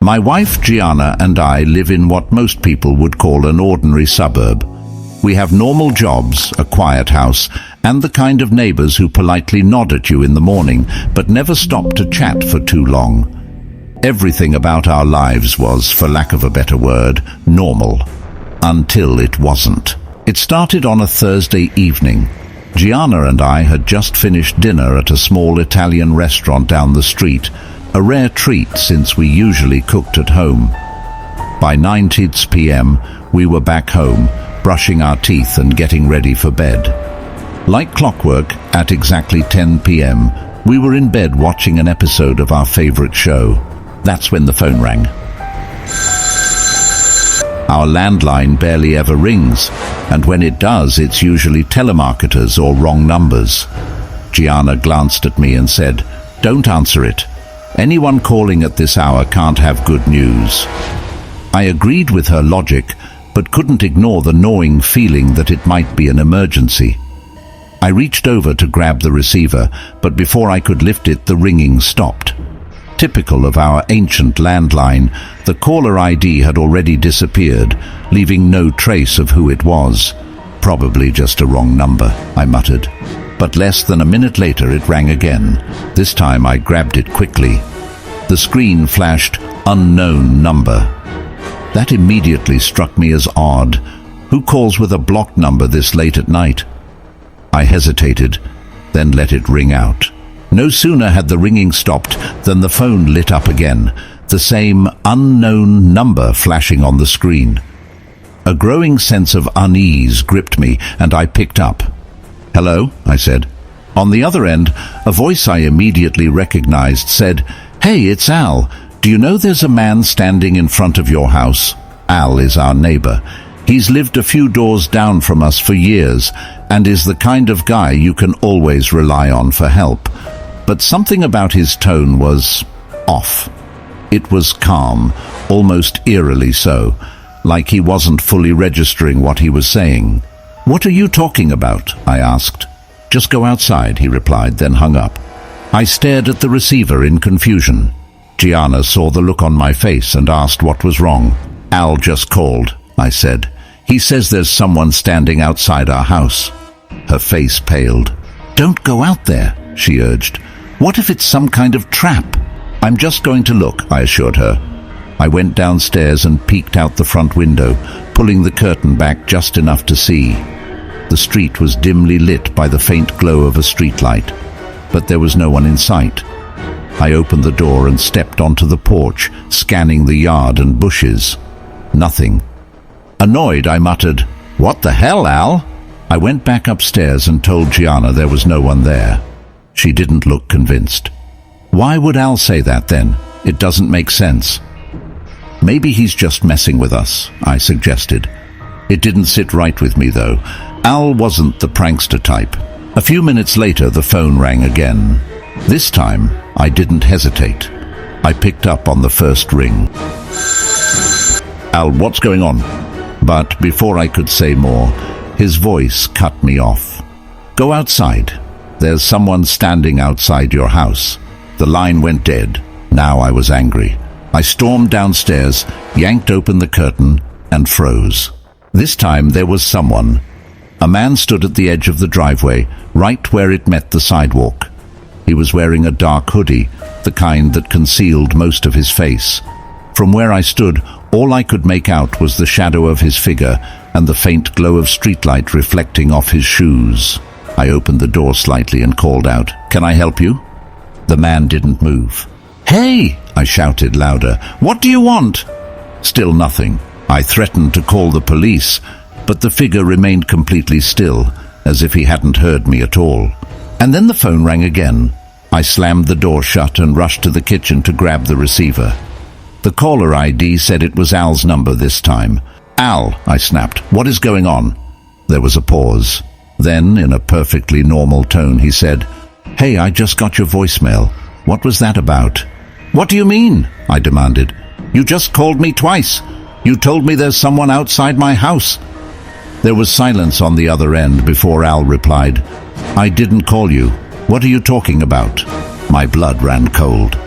My wife Gianna and I live in what most people would call an ordinary suburb. We have normal jobs, a quiet house, and the kind of neighbors who politely nod at you in the morning but never stop to chat for too long. Everything about our lives was, for lack of a better word, normal. Until it wasn't. It started on a Thursday evening. Gianna and I had just finished dinner at a small Italian restaurant down the street, a rare treat since we usually cooked at home. By 9:00 p.m. we were back home, brushing our teeth and getting ready for bed. Like clockwork, at exactly 10 p.m. we were in bed watching an episode of our favorite show. That's when the phone rang. Our landline barely ever rings, and when it does, it's usually telemarketers or wrong numbers. Gianna glanced at me and said, "Don't answer it. Anyone calling at this hour can't have good news." I agreed with her logic, but couldn't ignore the gnawing feeling that it might be an emergency. I reached over to grab the receiver, but before I could lift it, the ringing stopped. Typical of our ancient landline, the caller ID had already disappeared, leaving no trace of who it was. "Probably just a wrong number," I muttered. But less than a minute later it rang again. This time I grabbed it quickly. The screen flashed "unknown number." That immediately struck me as odd. Who calls with a blocked number this late at night? I hesitated, then let it ring out. No sooner had the ringing stopped than the phone lit up again, the same unknown number flashing on the screen. A growing sense of unease gripped me, and I picked up. "Hello," I said. On the other end, a voice I immediately recognized said, "Hey, it's Al. Do you know there's a man standing in front of your house?" Al is our neighbor. He's lived a few doors down from us for years and is the kind of guy you can always rely on for help. But something about his tone was off. It was calm, almost eerily so, like he wasn't fully registering what he was saying. "What are you talking about?" I asked. "Just go outside," he replied, then hung up. I stared at the receiver in confusion. Gianna saw the look on my face and asked what was wrong. "Al just called," I said. "He says there's someone standing outside our house." Her face paled. "Don't go out there," she urged. "What if it's some kind of trap?" "I'm just going to look," I assured her. I went downstairs and peeked out the front window, pulling the curtain back just enough to see. The street was dimly lit by the faint glow of a streetlight, but there was no one in sight. I opened the door and stepped onto the porch, scanning the yard and bushes. Nothing. Annoyed, I muttered, "What the hell, Al?" I went back upstairs and told Gianna there was no one there. She didn't look convinced. "Why would Al say that then? It doesn't make sense." "Maybe he's just messing with us," I suggested. It didn't sit right with me, though. Al wasn't the prankster type. A few minutes later, the phone rang again. This time, I didn't hesitate. I picked up on the first ring. "Al, what's going on?" But before I could say more, his voice cut me off. "Go outside. There's someone standing outside your house." The line went dead. Now I was angry. I stormed downstairs, yanked open the curtain, and froze. This time there was someone. A man stood at the edge of the driveway, right where it met the sidewalk. He was wearing a dark hoodie, the kind that concealed most of his face. From where I stood, all I could make out was the shadow of his figure and the faint glow of streetlight reflecting off his shoes. I opened the door slightly and called out, "Can I help you?" The man didn't move. "Hey!" I shouted louder. "What do you want?" Still nothing. I threatened to call the police, but the figure remained completely still, as if he hadn't heard me at all. And then the phone rang again. I slammed the door shut and rushed to the kitchen to grab the receiver. The caller ID said it was Al's number this time. "Al," I snapped, "what is going on?" There was a pause. Then, in a perfectly normal tone, he said, "Hey, I just got your voicemail. What was that about?" "What do you mean?" I demanded. "You just called me twice. You told me there's someone outside my house." There was silence on the other end before Al replied, "I didn't call you. What are you talking about?" My blood ran cold.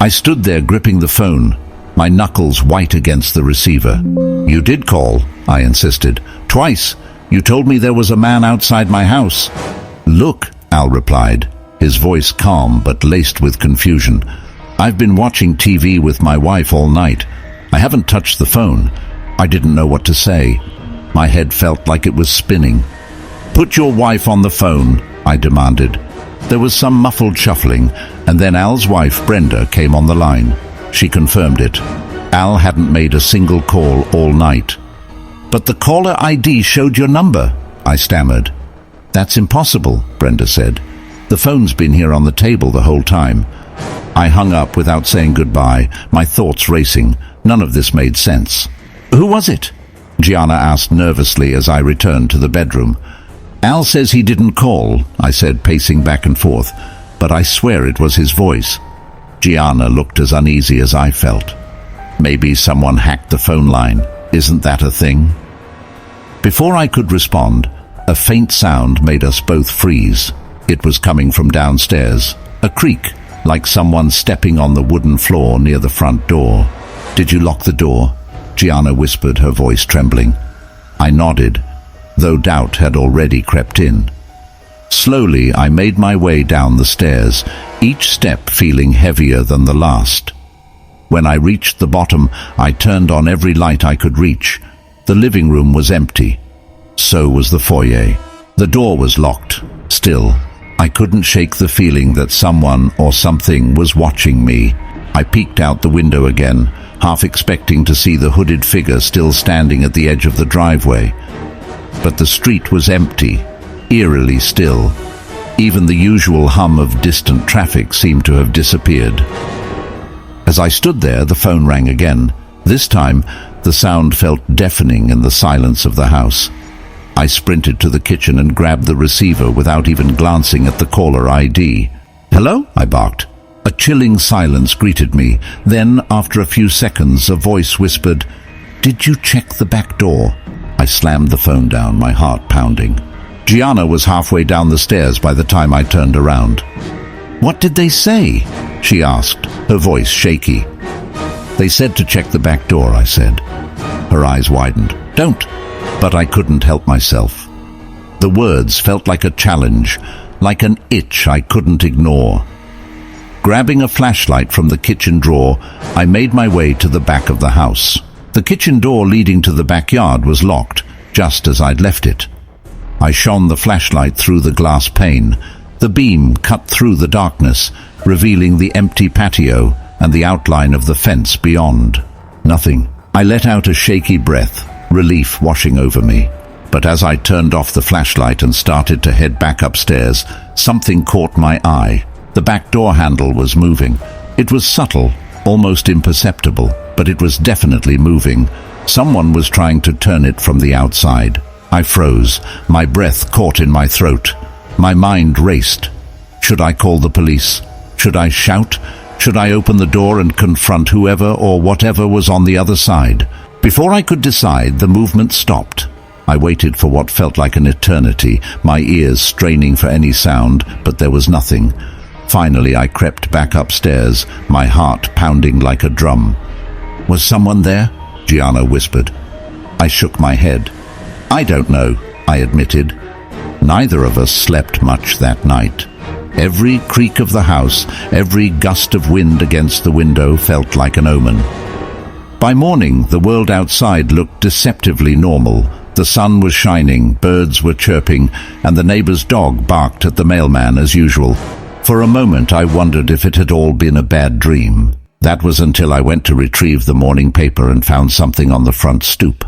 I stood there gripping the phone, my knuckles white against the receiver. "You did call," I insisted. "Twice. You told me there was a man outside my house." "Look," Al replied, his voice calm but laced with confusion. "I've been watching TV with my wife all night. I haven't touched the phone." I didn't know what to say. My head felt like it was spinning. "Put your wife on the phone," I demanded. There was some muffled shuffling, and then Al's wife, Brenda, came on the line. She confirmed it. Al hadn't made a single call all night. "But the caller ID showed your number," I stammered. "That's impossible," Brenda said. "The phone's been here on the table the whole time." I hung up without saying goodbye, my thoughts racing. None of this made sense. "Who was it?" Gianna asked nervously as I returned to the bedroom. "Al says he didn't call," I said, pacing back and forth, "but I swear it was his voice." Gianna looked as uneasy as I felt. Maybe someone hacked the phone line. Isn't that a thing? Before I could respond, a faint sound made us both freeze. It was coming from downstairs, a creak, like someone stepping on the wooden floor near the front door. "Did you lock the door?" Gianna whispered, her voice trembling. I nodded, though doubt had already crept in. Slowly, I made my way down the stairs, each step feeling heavier than the last. When I reached the bottom, I turned on every light I could reach. The living room was empty. So was the foyer. The door was locked. Still, I couldn't shake the feeling that someone or something was watching me. I peeked out the window again, half expecting to see the hooded figure still standing at the edge of the driveway. But the street was empty, eerily still. Even the usual hum of distant traffic seemed to have disappeared. As I stood there, the phone rang again. This time, the sound felt deafening in the silence of the house. I sprinted to the kitchen and grabbed the receiver without even glancing at the caller ID. "Hello?" I barked. A chilling silence greeted me. Then, after a few seconds, a voice whispered, "Did you check the back door?" I slammed the phone down, my heart pounding. Gianna was halfway down the stairs by the time I turned around. "What did they say?" she asked, her voice shaky. "They said to check the back door," I said. Her eyes widened. "Don't." But I couldn't help myself. The words felt like a challenge, like an itch I couldn't ignore. Grabbing a flashlight from the kitchen drawer, I made my way to the back of the house. The kitchen door leading to the backyard was locked, just as I'd left it. I shone the flashlight through the glass pane. The beam cut through the darkness, revealing the empty patio and the outline of the fence beyond. Nothing. I let out a shaky breath, relief washing over me. But as I turned off the flashlight and started to head back upstairs, something caught my eye. The back door handle was moving. It was subtle, almost imperceptible, but it was definitely moving. Someone was trying to turn it from the outside. I froze, my breath caught in my throat. My mind raced. Should I call the police? Should I shout? Should I open the door and confront whoever or whatever was on the other side? Before I could decide, the movement stopped. I waited for what felt like an eternity, my ears straining for any sound, but there was nothing. Finally, I crept back upstairs, my heart pounding like a drum. "Was someone there?" Gianna whispered. I shook my head. "I don't know," I admitted. Neither of us slept much that night. Every creak of the house, every gust of wind against the window felt like an omen. By morning, the world outside looked deceptively normal. The sun was shining, birds were chirping, and the neighbor's dog barked at the mailman as usual. For a moment, I wondered if it had all been a bad dream. That was until I went to retrieve the morning paper and found something on the front stoop.